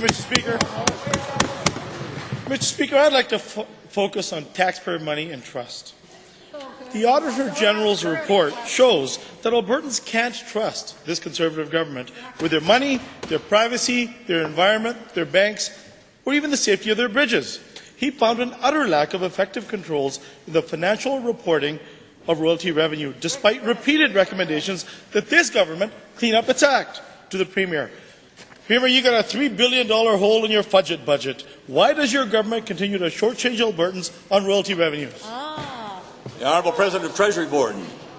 Mr. Speaker. Mr. Speaker, I'd like to focus on taxpayer money and trust. The Auditor General's report shows that Albertans can't trust this Conservative government with their money, their privacy, their environment, their banks, or even the safety of their bridges. He found an utter lack of effective controls in the financial reporting of royalty revenue, despite repeated recommendations that this government clean up its act. To the Premier. Premier, you got a $3 billion hole in your budget. Why does your government continue to shortchange Albertans on royalty revenues? The Honourable President of Treasury Board.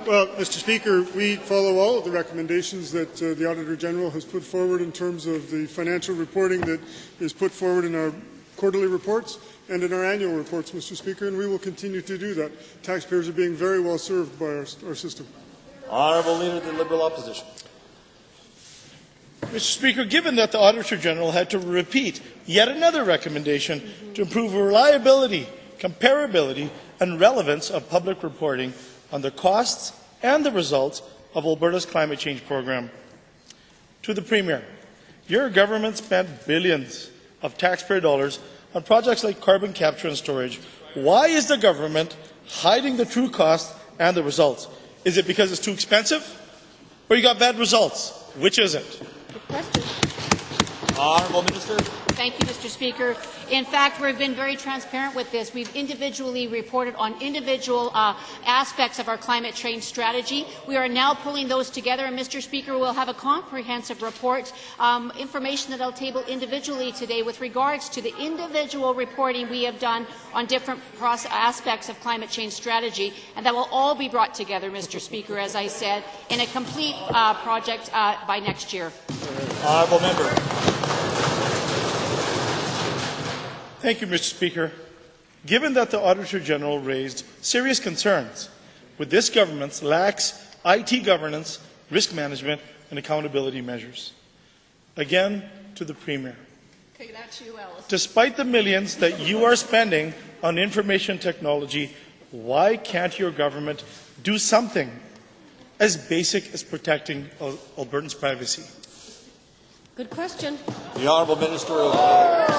Well, Mr. Speaker, we follow all of the recommendations that the Auditor General has put forward in terms of the financial reporting that is put forward in our quarterly reports and in our annual reports, Mr. Speaker, and we will continue to do that. Taxpayers are being very well served by our system. Honourable Leader of the Liberal Opposition. Mr. Speaker, given that the Auditor General had to repeat yet another recommendation to improve reliability, comparability, and relevance of public reporting on the costs and the results of Alberta's climate change program. To the Premier, your government spent billions of taxpayer dollars on projects like carbon capture and storage. Why is the government hiding the true cost and the results? Is it because it's too expensive, or you got bad results? Which is it? Good question. Honourable Minister. Thank you, Mr. Speaker. In fact, we've been very transparent with this. We've individually reported on individual aspects of our climate change strategy. We are now pulling those together, and Mr. Speaker, we'll have a comprehensive report, information that I'll table individually today with regards to the individual reporting we have done on different aspects of climate change strategy, and that will all be brought together, Mr. Speaker, as I said, in a complete project by next year. Honourable Member. Thank you, Mr. Speaker. Given that the Auditor General raised serious concerns with this government's lax IT governance, risk management, and accountability measures, again to the Premier. Despite the millions that you are spending on information technology, why can't your government do something as basic as protecting Albertans' privacy? Good question. The Honourable Minister of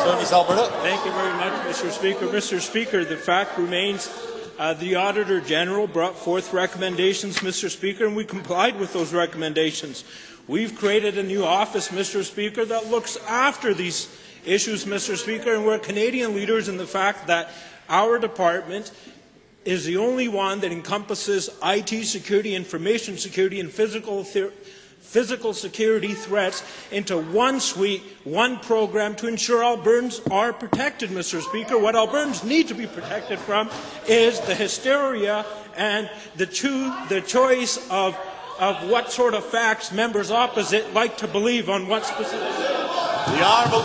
Service, Alberta. Thank you very much, Mr. Speaker. Mr. Speaker, the fact remains the Auditor General brought forth recommendations, Mr. Speaker, and we complied with those recommendations. We've created a new office, Mr. Speaker, that looks after these issues, Mr. Speaker, and we're Canadian leaders in the fact that our department is the only one that encompasses IT security, information security, and physical security threats into one suite, one program to ensure Albertans are protected, Mr. Speaker. What Albertans need to be protected from is the hysteria and the choice of what sort of facts members opposite like to believe on what specific. The Honourable